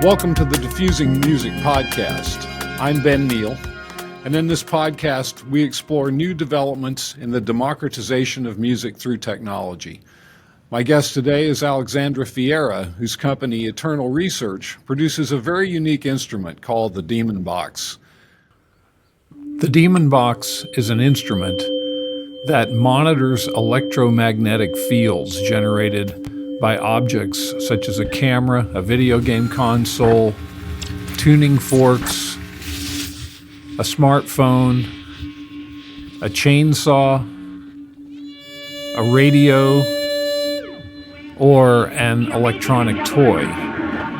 Welcome to the Diffusing Music podcast. I'm Ben Neill, and in this podcast, we explore new developments in the democratization of music through technology. My guest today is Alexandra Fierra, whose company, Eternal Research, produces a very unique instrument called the Demon Box. The Demon Box is an instrument that monitors electromagnetic fields generated by objects such as a camera, a video game console, tuning forks, a smartphone, a chainsaw, a radio, or an electronic toy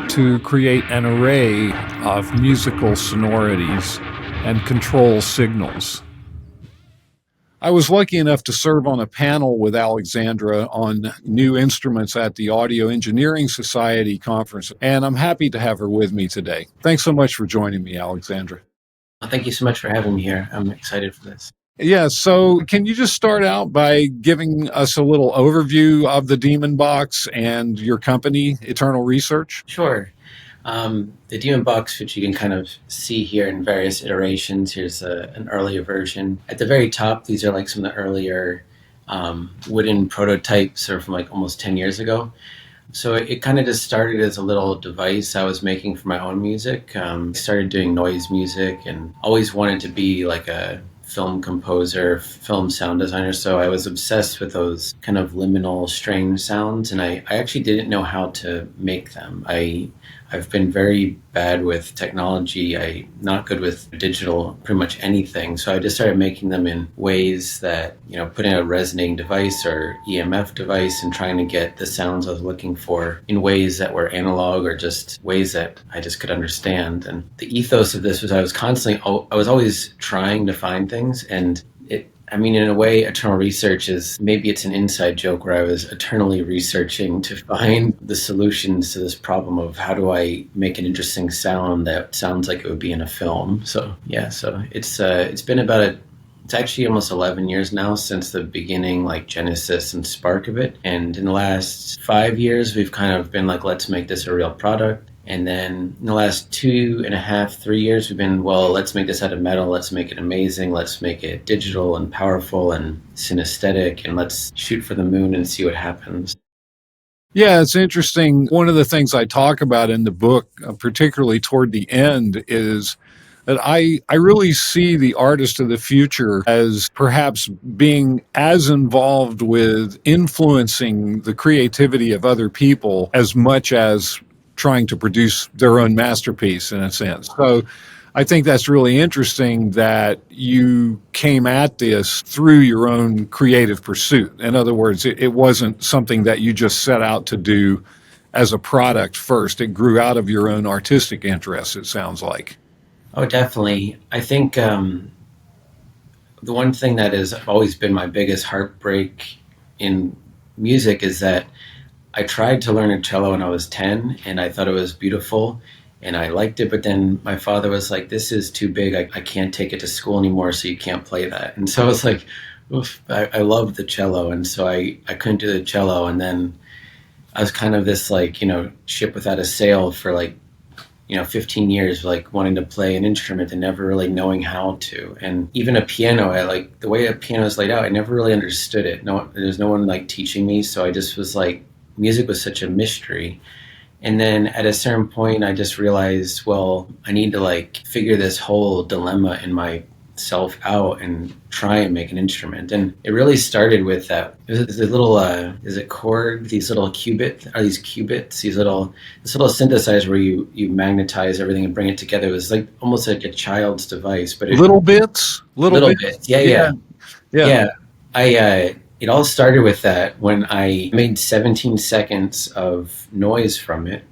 to create an array of musical sonorities and control signals. I was lucky enough to serve on a panel with Alexandra on new instruments at the Audio Engineering Society conference, and I'm happy to have her with me today. Thanks so much for joining me, Alexandra. Thank you so much for having me here. I'm excited for this. Yeah, so can you just start out by giving us a little overview of the Demon Box and your company, Eternal Research? Sure. The Demon Box, which you can kind of see here in various iterations, here's an earlier version. At the very top, these are like some of the earlier wooden prototypes are from like almost 10 years ago. So it kind of just started as a little device I was making for my own music. I started doing noise music and always wanted to be like a film composer, film sound designer. So I was obsessed with those kind of liminal, strange sounds, and I actually didn't know how to make them. I've been very bad with technology. I'm not good with digital, pretty much anything. So I just started making them in ways that, putting a resonating device or EMF device and trying to get the sounds I was looking for in ways that were analog or just ways that I just could understand. And the ethos of this was I was always trying to find things, and in a way, Eternal Research maybe it's an inside joke where I was eternally researching to find the solutions to this problem of how do I make an interesting sound that sounds like it would be in a film. So it's been it's actually almost 11 years now since the beginning, like genesis and spark of it. And in the last 5 years, we've kind of been like, let's make this a real product. And then in the last 2.5, 3 years, we've been, let's make this out of metal. Let's make it amazing. Let's make it digital and powerful and synesthetic. And let's shoot for the moon and see what happens. Yeah, it's interesting. One of the things I talk about in the book, particularly toward the end, is that I really see the artist of the future as perhaps being as involved with influencing the creativity of other people as much as trying to produce their own masterpiece, in a sense. So I think that's really interesting that you came at this through your own creative pursuit. In other words, it wasn't something that you just set out to do as a product first. It grew out of your own artistic interests, it sounds like. Oh, definitely. I think the one thing that has always been my biggest heartbreak in music is that I tried to learn a cello when I was 10, and I thought it was beautiful, and I liked it, but then my father was like, this is too big, I can't take it to school anymore, so you can't play that. And so I was like, oof, I loved the cello, and so I couldn't do the cello, and then I was kind of this ship without a sail for 15 years, wanting to play an instrument and never really knowing how to. And even a piano, the way a piano is laid out, I never really understood it. There's no one teaching me, so I just was music was such a mystery. And then at a certain point, I just realized, I need to figure this whole dilemma in myself out and try and make an instrument. And it really started with that. There's a little, is it Korg? These little qubits, this little synthesizer where you magnetize everything and bring it together. It was almost like a child's device, but little bits. Yeah. It all started with that when I made 17 seconds of noise from it.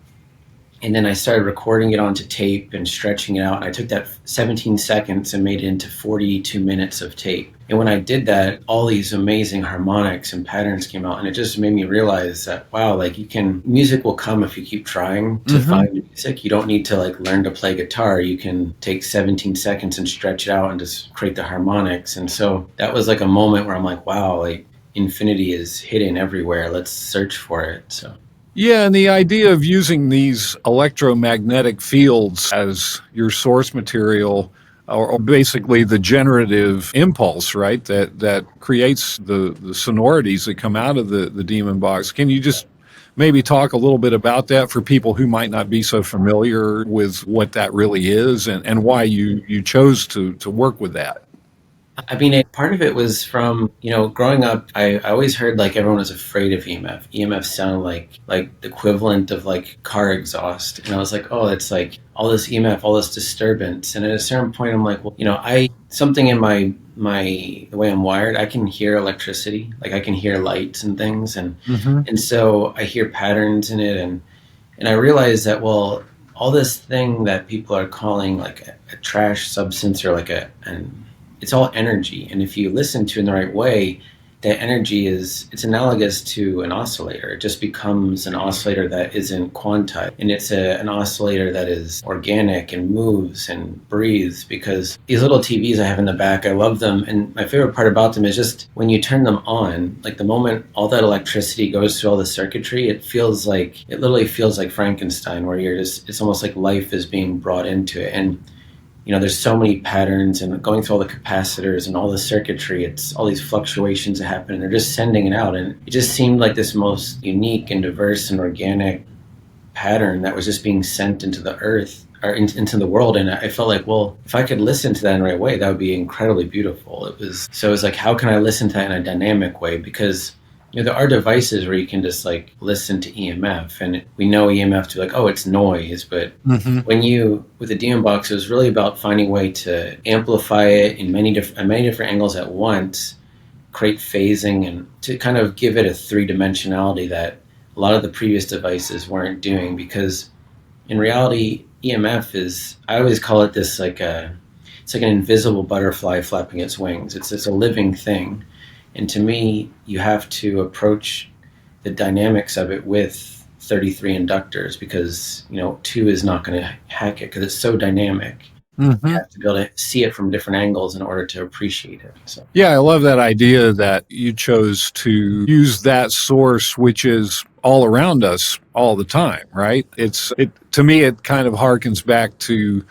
And then I started recording it onto tape and stretching it out. And I took that 17 seconds and made it into 42 minutes of tape. And when I did that, all these amazing harmonics and patterns came out. And it just made me realize that, music will come if you keep trying to find music. You don't need to learn to play guitar. You can take 17 seconds and stretch it out and just create the harmonics. And so that was a moment where I'm infinity is hidden everywhere. Let's search for it. So Yeah, and the idea of using these electromagnetic fields as your source material, or basically the generative impulse, right? That creates the sonorities that come out of the Demon Box. Can you just maybe talk a little bit about that for people who might not be so familiar with what that really is, and why you chose to work with that? I mean, part of it was from, growing up, I always heard like everyone was afraid of EMF. EMF sounded like the equivalent of like car exhaust. And I was like, oh, it's like all this EMF, all this disturbance. And at a certain point, I'm like, well, something in the way I'm wired, I can hear electricity, like I can hear lights and things. And so I hear patterns in it. And I realized that, well, all this thing that people are calling like a trash substance or like an it's all energy. And if you listen to it in the right way, that energy it's analogous to an oscillator. It just becomes an oscillator that isn't quantized. And it's an oscillator that is organic and moves and breathes, because these little TVs I have in the back, I love them. And my favorite part about them is just when you turn them on, like the moment all that electricity goes through all the circuitry, it literally feels like Frankenstein, where it's almost like life is being brought into it. And there's so many patterns, and going through all the capacitors and all the circuitry, it's all these fluctuations that happen, and they're just sending it out. And it just seemed like this most unique and diverse and organic pattern that was just being sent into the earth or into the world. And I felt like, well, if I could listen to that in the right way, that would be incredibly beautiful. It was like, how can I listen to that in a dynamic way? Because there are devices where you can just like listen to EMF, and we know EMF to be like, oh, it's noise. But with the Demon Box, it was really about finding a way to amplify it in many different angles at once, create phasing, and to kind of give it a three-dimensionality that a lot of the previous devices weren't doing. Because in reality, EMF I always call it this it's like an invisible butterfly flapping its wings. It's a living thing. And to me, you have to approach the dynamics of it with 33 inductors, because, 2 is not going to hack it, because it's so dynamic. You have to be able to see it from different angles in order to appreciate it. So. Yeah, I love that idea that you chose to use that source, which is all around us all the time, right? To me, it kind of harkens back to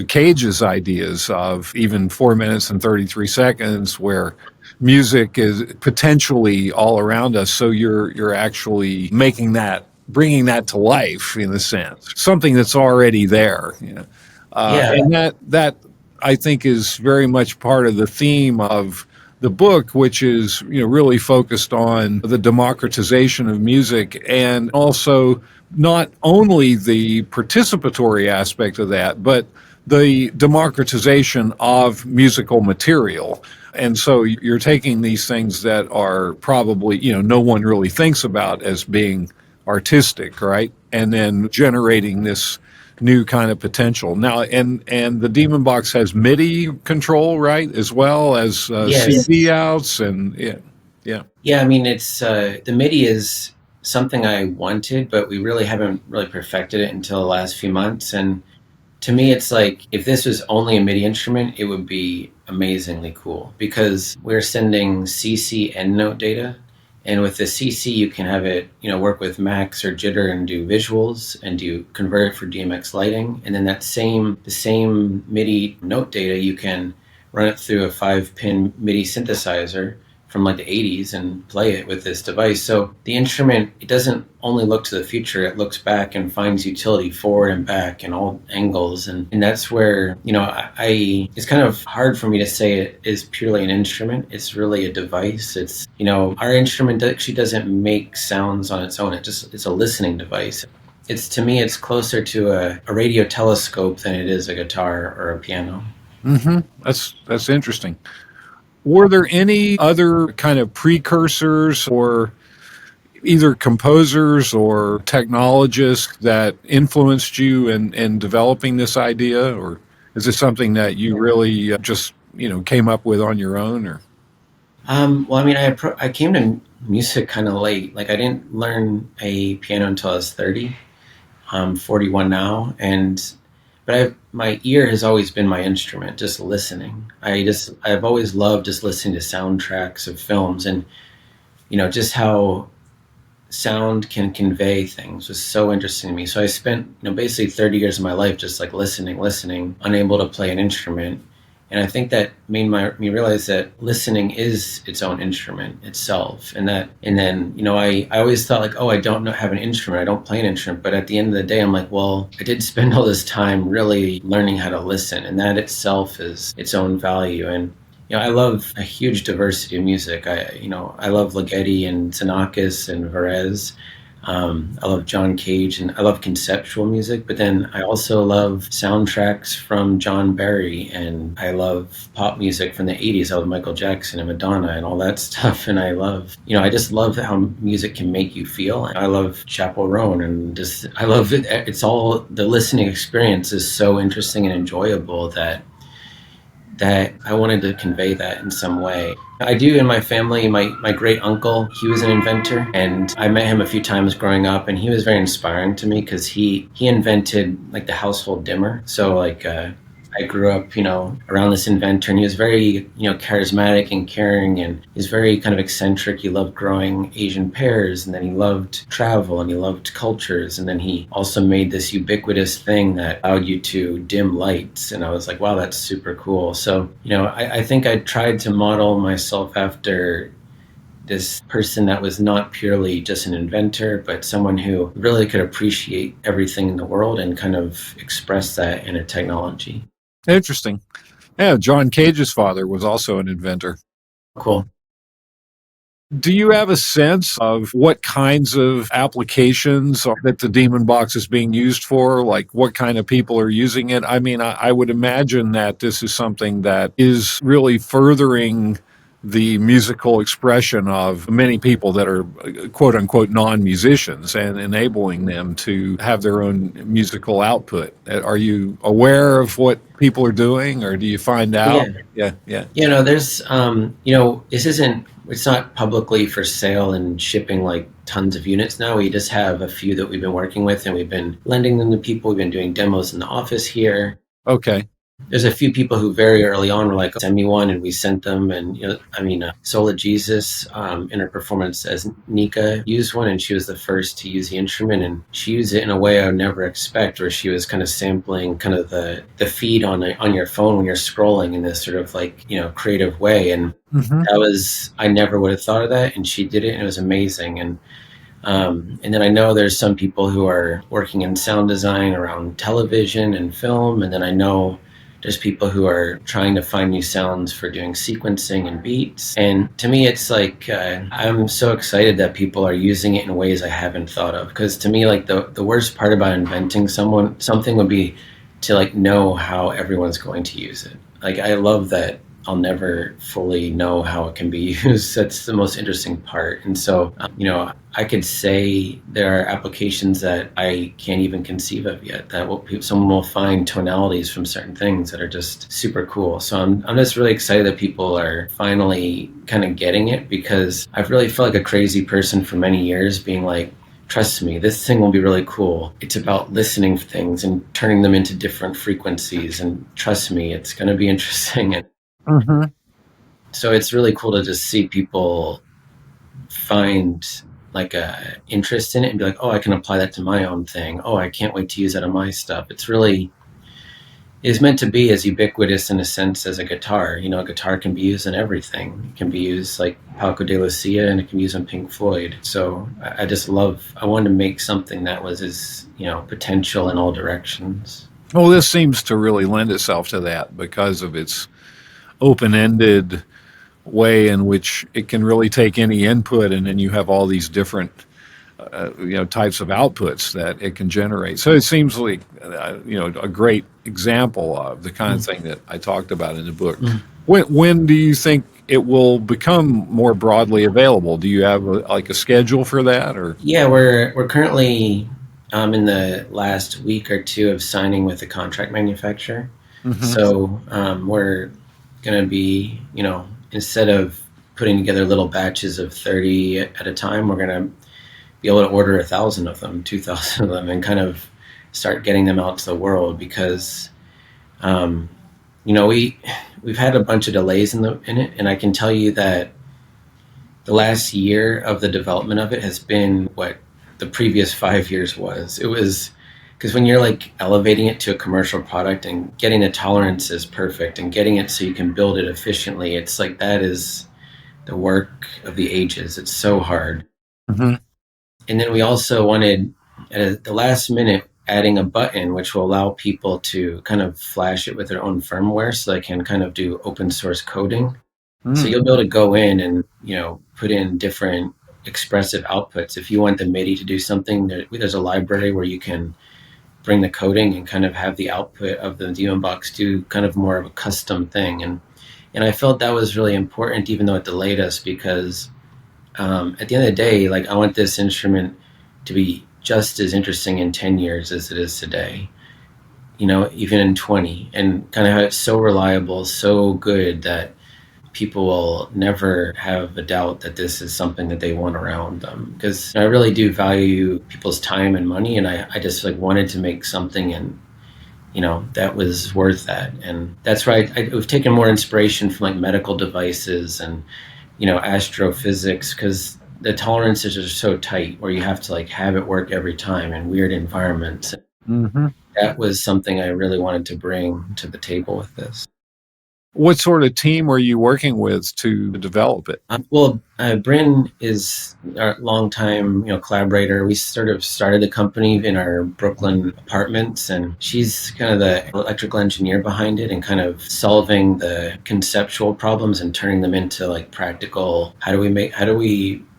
Cage's ideas of even 4 minutes and 33 seconds, where music is potentially all around us. So you're actually bringing that to life, in a sense, something that's already there. And that I think is very much part of the theme of the book, which is really focused on the democratization of music, and also not only the participatory aspect of that, but the democratization of musical material. And so you're taking these things that are probably, no one really thinks about as being artistic, right? And then generating this new kind of potential. Now, and the Demon Box has MIDI control, right? As well as Yes. CD outs, and yeah. Yeah, I mean, it's the MIDI is something I wanted, but we really haven't really perfected it until the last few months. And to me, it's like, if this was only a MIDI instrument, it would be amazingly cool, because we're sending CC end note data. And with the CC, you can have it, work with max or jitter and do visuals, and convert it for DMX lighting. And then the same MIDI note data, you can run it through a 5-pin MIDI synthesizer from like the 80s and play it with this device. So the instrument, it doesn't only look to the future, it looks back and finds utility forward and back in all angles. And that's where, it's kind of hard for me to say it is purely an instrument. It's really a device. It's, our instrument actually doesn't make sounds on its own. It's a listening device. To me, it's closer to a radio telescope than it is a guitar or a piano. That's interesting. Were there any other kind of precursors, or either composers or technologists, that influenced you in developing this idea? Or is this something that you really just, came up with on your own? Or well, I mean, I came to music kind of late. Like, I didn't learn a piano until I was 30. I'm 41 now, but my ear has always been my instrument, just listening. I've always loved just listening to soundtracks of films, and just how sound can convey things was so interesting to me. So I spent, basically 30 years of my life just like listening, unable to play an instrument. And I think that made me realize that listening is its own instrument itself. And then, I always thought like, oh, I don't have an instrument. I don't play an instrument. But at the end of the day, I'm like, well, I did spend all this time really learning how to listen. And that itself is its own value. And I love a huge diversity of music. I love Ligeti and Xenakis and Varese. I love John Cage, and I love conceptual music. But then I also love soundtracks from John Barry, and I love pop music from the 80s. I love Michael Jackson and Madonna and all that stuff. And I just love how music can make you feel. I love Chappell Roan, and I love it. It's all, the listening experience is so interesting and enjoyable that I wanted to convey that in some way. I do in my family, my great uncle, he was an inventor, and I met him a few times growing up, and he was very inspiring to me because he invented like the household dimmer. So like I grew up, around this inventor, and he was very, charismatic and caring, and he's very kind of eccentric. He loved growing Asian pears, and then he loved travel, and he loved cultures, and then he also made this ubiquitous thing that allowed you to dim lights, and I was like, wow, that's super cool. So, I think I tried to model myself after this person that was not purely just an inventor, but someone who really could appreciate everything in the world and kind of express that in a technology. Interesting. Yeah, John Cage's father was also an inventor. Cool. Do you have a sense of what kinds of applications that the Demon Box is being used for? Like what kind of people are using it? I mean, I would imagine that this is something that is really furthering the musical expression of many people that are quote unquote non-musicians and enabling them to have their own musical output. Are you aware of what people are doing, or do you find out? Yeah. Yeah. There's, it's not publicly for sale and shipping like tons of units now. We just have a few that we've been working with, and we've been lending them to people. We've been doing demos in the office here. Okay. There's a few people who very early on were like, send me one, and we sent them. And, Sola Jesus, in her performance as Nika, used one, and she was the first to use the instrument, and she used it in a way I would never expect, where she was kind of sampling kind of the feed on your phone when you're scrolling in this sort of like, creative way. And that was, I never would have thought of that. And she did it, and it was amazing. And then I know there's some people who are working in sound design around television and film. And then I know there's people who are trying to find new sounds for doing sequencing and beats. And to me, it's like, I'm so excited that people are using it in ways I haven't thought of. Because to me, like the worst part about inventing something would be to like know how everyone's going to use it. Like, I love that I'll never fully know how it can be used. That's the most interesting part. And so, I could say there are applications that I can't even conceive of yet, that someone will find tonalities from certain things that are just super cool. So I'm just really excited that people are finally kind of getting it, because I've really felt like a crazy person for many years, being like, trust me, this thing will be really cool. It's about listening for things and turning them into different frequencies. And trust me, it's going to be interesting. And so it's really cool to just see people find like a interest in it and be like, oh, I can apply that to my own thing. Oh, I can't wait to use that on my stuff. It's meant to be as ubiquitous in a sense as a guitar. A guitar can be used in everything. It can be used like Paco de Lucia, and it can be used on Pink Floyd. So I wanted to make something that was as, potential in all directions. Well, this seems to really lend itself to that because of its open-ended way in which it can really take any input, and then you have all these different types of outputs that it can generate. So it seems like a great example of the kind of thing that I talked about in the book. When do you think it will become more broadly available? Do you have a schedule for that? Or we're currently in the last week or two of signing with a contract manufacturer. So we're going to be, instead of putting together little batches of 30 at a time, we're going to be able to order 1,000 of them, 2,000 of them, and kind of start getting them out to the world, because, we've had a bunch of delays in it. And I can tell you that the last year of the development of it has been what the previous 5 years was. It was because when you're like elevating it to a commercial product and getting the tolerances perfect and getting it so you can build it efficiently, it's like that is the work of the ages. It's so hard. Mm-hmm. And then we also wanted, at the last minute, adding a button which will allow people to kind of flash it with their own firmware so they can kind of do open source coding. So you'll be able to go in and, put in different expressive outputs. If you want the MIDI to do something, there's a library where you can bring the coding and kind of have the output of the demon box do kind of more of a custom thing. And I felt that was really important, even though it delayed us, because at the end of the day, like I want this instrument to be just as interesting in 10 years as it is today, even in 20, and kind of how it's so reliable, so good that people will never have a doubt that this is something that they want around them. Because I really do value people's time and money, and I just like wanted to make something and that was worth that. And that's right. We've taken more inspiration from like medical devices and astrophysics, because the tolerances are so tight where you have to like have it work every time in weird environments. Mm-hmm. That was something I really wanted to bring to the table with this. What sort of team were you working with to develop it? Bryn is our longtime, collaborator. We sort of started the company in our Brooklyn apartments, and she's kind of the electrical engineer behind it and kind of solving the conceptual problems and turning them into like practical. How do we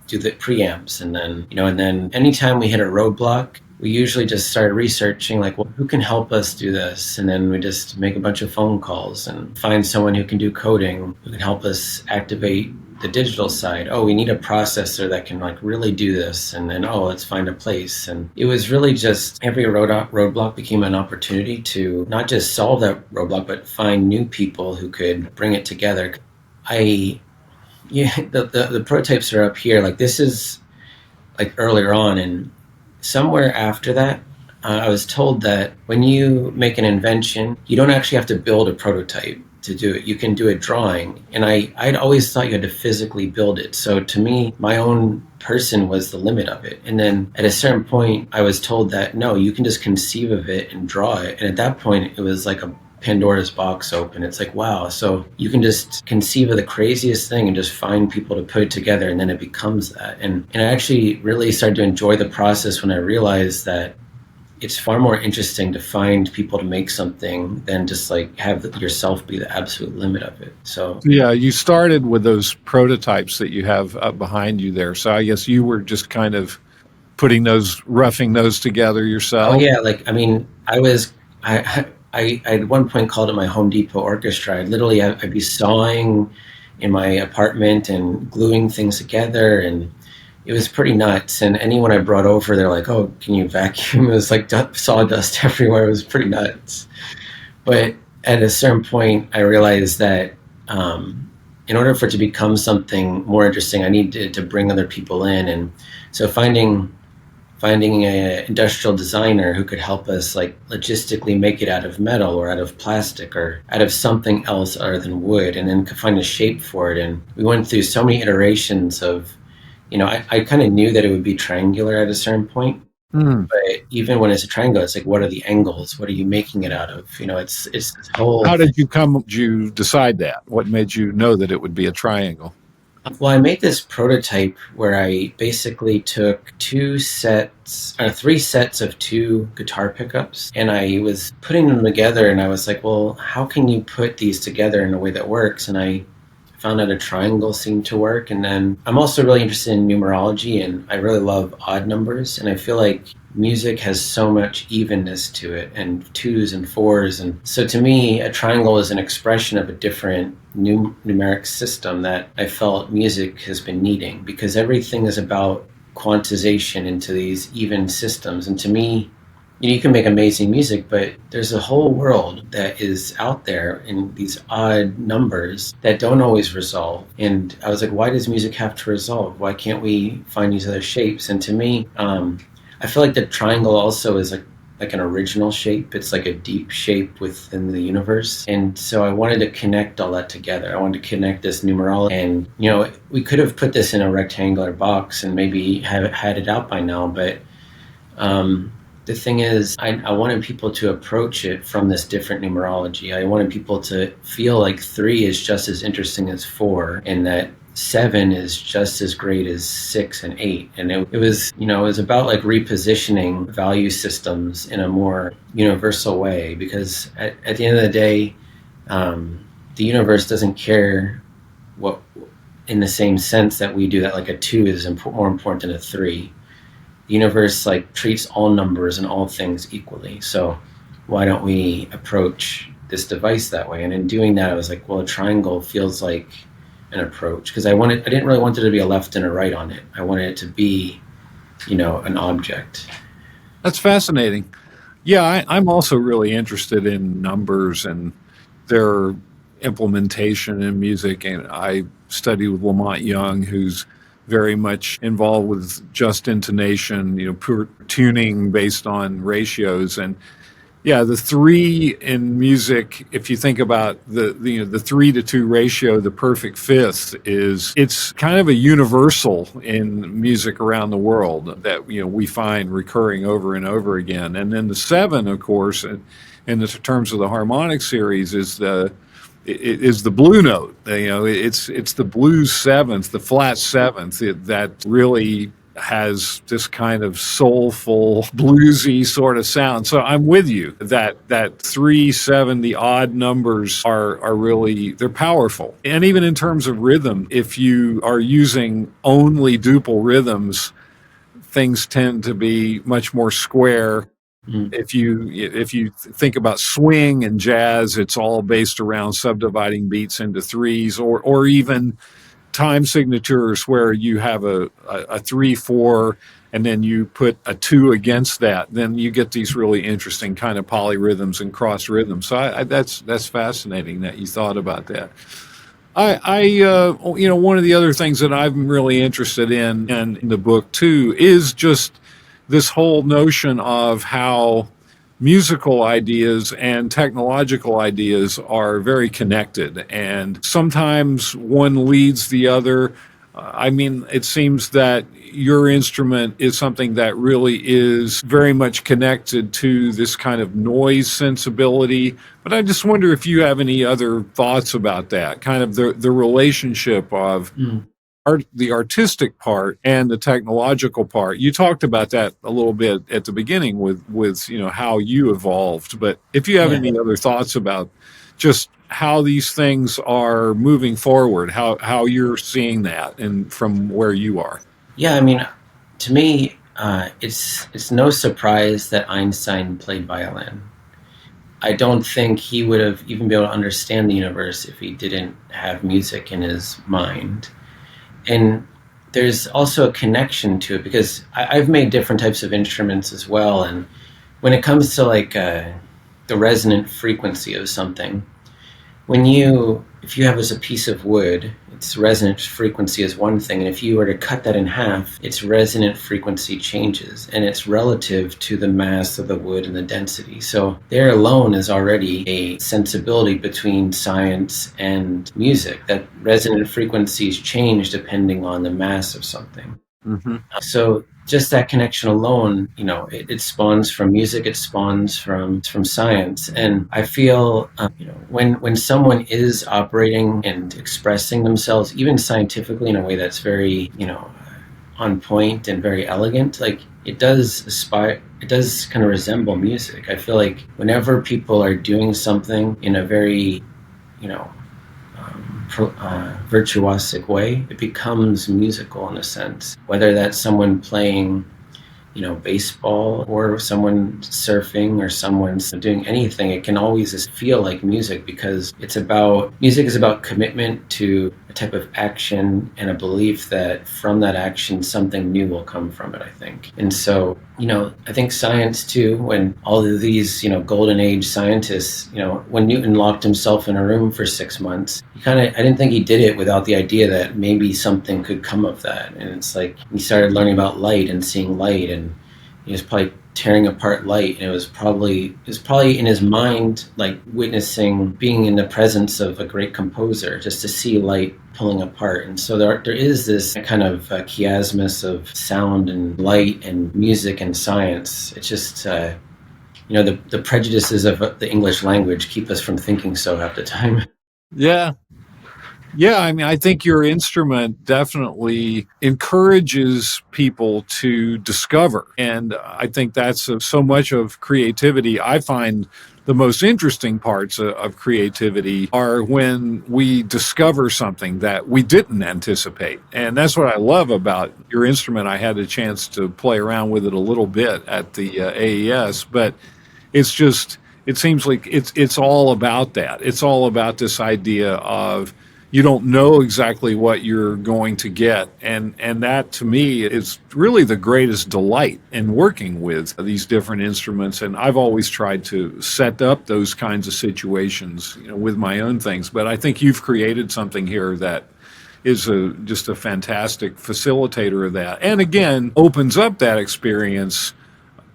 do the preamps? And then anytime we hit a roadblock, we usually just start researching like, well, who can help us do this? And then we just make a bunch of phone calls and find someone who can do coding, who can help us activate the digital side. Oh, we need a processor that can like really do this. And then, let's find a place. And it was really just every roadblock became an opportunity to not just solve that roadblock, but find new people who could bring it together. The prototypes are up here. Like this is like earlier on, and somewhere after that, I was told that when you make an invention, you don't actually have to build a prototype to do it. You can do a drawing. And I'd always thought you had to physically build it. So to me, my own person was the limit of it. And then at a certain point, I was told that, no, you can just conceive of it and draw it. And at that point, it was like a Pandora's box open. It's like, wow. So you can just conceive of the craziest thing and just find people to put it together, and then it becomes that. And I actually really started to enjoy the process when I realized that it's far more interesting to find people to make something than just like have yourself be the absolute limit of it. So yeah, you started with those prototypes that you have up behind you there. So I guess you were just kind of roughing those together yourself. Oh yeah, I at one point called it my Home Depot orchestra. I'd be sawing in my apartment and gluing things together, and it was pretty nuts. And anyone I brought over, they're like, "Oh, can you vacuum?" It was like sawdust everywhere. It was pretty nuts. But at a certain point, I realized that in order for it to become something more interesting, I needed to bring other people in. And so finding an industrial designer who could help us like logistically make it out of metal or out of plastic or out of something else other than wood, and then could find a shape for it. And we went through so many iterations of, I kind of knew that it would be triangular at a certain point. But even when it's a triangle, it's like, what are the angles? What are you making it out of? It's this whole. How did you decide that? What made you know that it would be a triangle? Well, I made this prototype where I basically took three sets of two guitar pickups, and I was putting them together, and I was like, well, how can you put these together in a way that works? And I found out a triangle seemed to work. And then I'm also really interested in numerology, and I really love odd numbers, and I feel like music has so much evenness to it, and twos and fours. And so to me, a triangle is an expression of a different numeric system that I felt music has been needing, because everything is about quantization into these even systems. And to me, you can make amazing music, but there's a whole world that is out there in these odd numbers that don't always resolve. And I was like, why does music have to resolve? Why can't we find these other shapes? And to me, I feel like the triangle also is like like an original shape. It's like a deep shape within the universe. And so I wanted to connect all that together. I wanted to connect this numerology. And, we could have put this in a rectangular box and maybe have had it out by now. But the thing is, I wanted people to approach it from this different numerology. I wanted people to feel like 3 is just as interesting as 4, and that 7 is just as great as 6 and 8. And it was about like repositioning value systems in a more universal way, because at the end of the day, the universe doesn't care what, in the same sense that we do, that like a 2 is more important than a 3. The universe like treats all numbers and all things equally. So why don't we approach this device that way? And in doing that, I was like, well, a triangle feels like an approach, because I didn't really want there to be a left and a right on it. I wanted it to be, an object. That's fascinating. Yeah, I'm also really interested in numbers and their implementation in music. And I study with Lamont Young, who's very much involved with just intonation, pure tuning based on ratios. And yeah, the 3 in music, if you think about the 3-to-2 ratio, the perfect fifth it's kind of a universal in music around the world that, we find recurring over and over again. And then the 7, of course, in the terms of the harmonic series, is the blue note. It's the blues 7th, the flat 7th, that really has this kind of soulful, bluesy sort of sound. So I'm with you that 3, 7, the odd numbers are really, they're powerful. And even in terms of rhythm, if you are using only duple rhythms, things tend to be much more square. If you think about swing and jazz, it's all based around subdividing beats into 3s, or even time signatures where you have a 3/4 and then you put a 2 against that. Then you get these really interesting kind of polyrhythms and cross rhythms. So that's fascinating that you thought about that. One of the other things that I'm really interested in the book too is just this whole notion of how musical ideas and technological ideas are very connected, and sometimes one leads the other. It seems that your instrument is something that really is very much connected to this kind of noise sensibility. But I just wonder if you have any other thoughts about that, kind of the relationship of the artistic part and the technological part. You talked about that a little bit at the beginning with how you evolved, but if you have any other thoughts about just how these things are moving forward, how you're seeing that and from where you are. To me, it's no surprise that Einstein played violin. I don't think he would have even been able to understand the universe if he didn't have music in his mind. And there's also a connection to it, because I've made different types of instruments as well. And when it comes to like the resonant frequency of something, if you have as a piece of wood, its resonant frequency is one thing. And if you were to cut that in half, its resonant frequency changes, and it's relative to the mass of the wood and the density. So there alone is already a sensibility between science and music, that resonant frequencies change depending on the mass of something. Mm-hmm. So just that connection alone, it spawns from music, it spawns from science. And I feel, when someone is operating and expressing themselves, even scientifically, in a way that's very, on point and very elegant, like it does kind of resemble music. I feel like whenever people are doing something in a very, virtuosic way, it becomes musical in a sense. Whether that's someone playing, baseball, or someone surfing, or someone's doing anything, it can always just feel like music, because music is about commitment to a type of action and a belief that from that action something new will come from it, I think. And so, I think science too, when all of these, golden age scientists, when Newton locked himself in a room for 6 months, I didn't think he did it without the idea that maybe something could come of that. And it's like he started learning about light and seeing light, and he was probably tearing apart light, and it was probably in his mind, like witnessing being in the presence of a great composer, just to see light pulling apart. And so there is this kind of chiasmus of sound and light and music and science. It's just the prejudices of the English language keep us from thinking so half the time. Yeah. Yeah, I mean, I think your instrument definitely encourages people to discover. And I think that's so much of creativity. I find the most interesting parts of creativity are when we discover something that we didn't anticipate. And that's what I love about your instrument. I had a chance to play around with it a little bit at the AES, but it's just, it seems like it's all about that. It's all about this idea of you don't know exactly what you're going to get, and that to me is really the greatest delight in working with these different instruments. And I've always tried to set up those kinds of situations, with my own things. But I think you've created something here that is just a fantastic facilitator of that, and again opens up that experience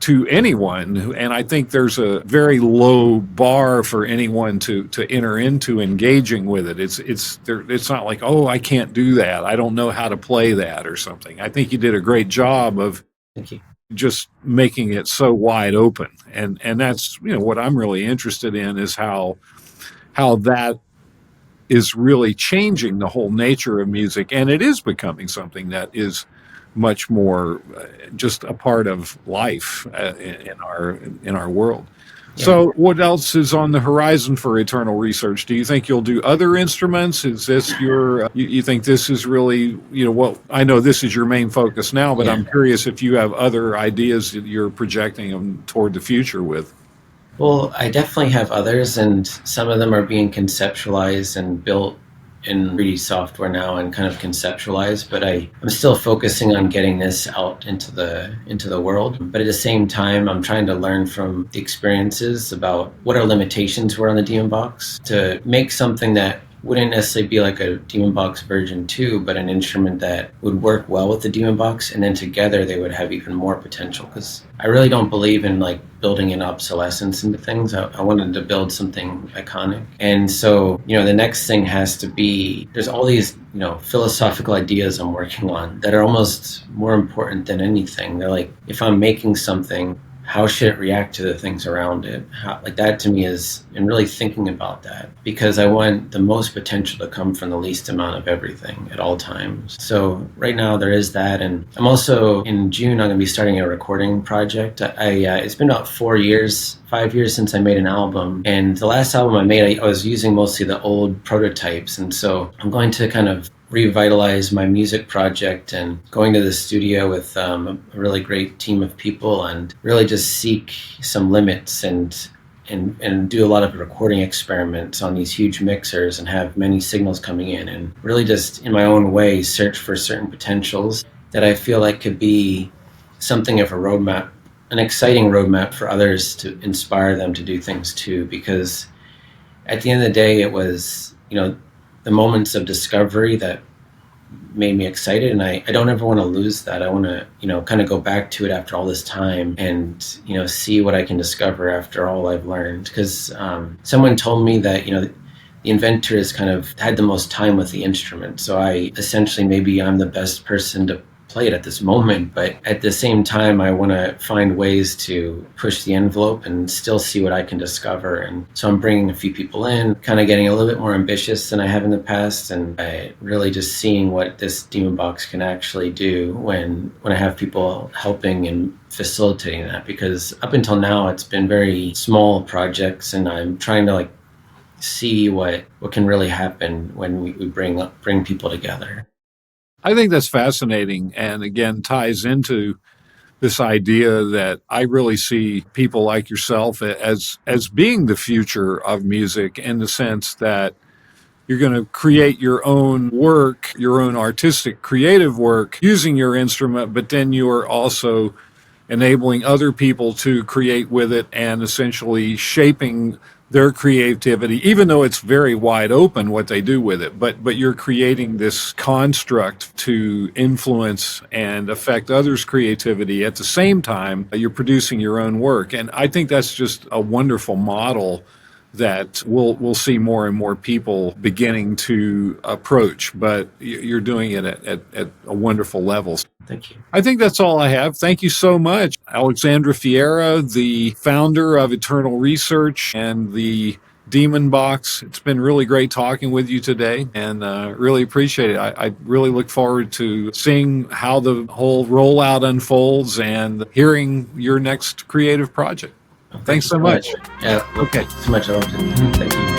to anyone. And I think there's a very low bar for anyone to enter into engaging with it. It's not like, oh, I can't do that, I don't know how to play that or something. I think you did a great job of Thank you. just making it so wide open. And that's what I'm really interested in, is how that is really changing the whole nature of music, and it is becoming something that is much more just a part of life in our world. Yeah. So what else is on the horizon for Eternal Research? Do you think you'll do other instruments? Is this you think this is really, what I know this is your main focus now, but Yeah. I'm curious if you have other ideas that you're projecting them toward the future with. Well, I definitely have others, and some of them are being conceptualized and built in 3D software now and kind of conceptualized. But I'm still focusing on getting this out into the world. But at the same time, I'm trying to learn from the experiences about what our limitations were on the Demon Box to make something that wouldn't necessarily be like a Demon Box version 2, but an instrument that would work well with the Demon Box, and then together they would have even more potential. Because I really don't believe in like building in obsolescence into things. I wanted to build something iconic. And so, the next thing has to be, there's all these, philosophical ideas I'm working on that are almost more important than anything. They're like, if I'm making something, how should it react to the things around it? Like that to me is, and really thinking about that, because I want the most potential to come from the least amount of everything at all times. So right now there is that. And I'm also, in June, I'm going to be starting a recording project. It's been about 5 years since I made an album. And the last album I made, I was using mostly the old prototypes. And so I'm going to kind of revitalize my music project and going to the studio with a really great team of people and really just seek some limits and do a lot of recording experiments on these huge mixers and have many signals coming in, and really just in my own way search for certain potentials that I feel like could be something of a roadmap, an exciting roadmap for others, to inspire them to do things too. Because at the end of the day, it was, the moments of discovery that made me excited, and I don't ever want to lose that. I want to, kind of go back to it after all this time and, see what I can discover after all I've learned. Because someone told me that, the inventor has kind of had the most time with the instrument. So maybe I'm the best person to play it at this moment, but at the same time I want to find ways to push the envelope and still see what I can discover. And so I'm bringing a few people in, kind of getting a little bit more ambitious than I have in the past, and really just seeing what this Demon Box can actually do when I have people helping and facilitating that. Because up until now it's been very small projects, and I'm trying to see what can really happen when we bring people together. I think that's fascinating, and again ties into this idea that I really see people like yourself as being the future of music, in the sense that you're going to create your own work, your own artistic, creative work using your instrument, but then you're also enabling other people to create with it and essentially shaping their creativity, even though it's very wide open what they do with it. But you're creating this construct to influence and affect others' creativity. At the same time, you're producing your own work. And I think that's just a wonderful model that we'll see more and more people beginning to approach, but you're doing it at a wonderful level. Thank you. I think that's all I have. Thank you so much. Alexandra Fierra, the founder of Eternal Research and the Demon Box. It's been really great talking with you today, and really appreciate it. I really look forward to seeing how the whole rollout unfolds and hearing your next creative project. Thanks so much. Yeah, Okay. So much. Thank you.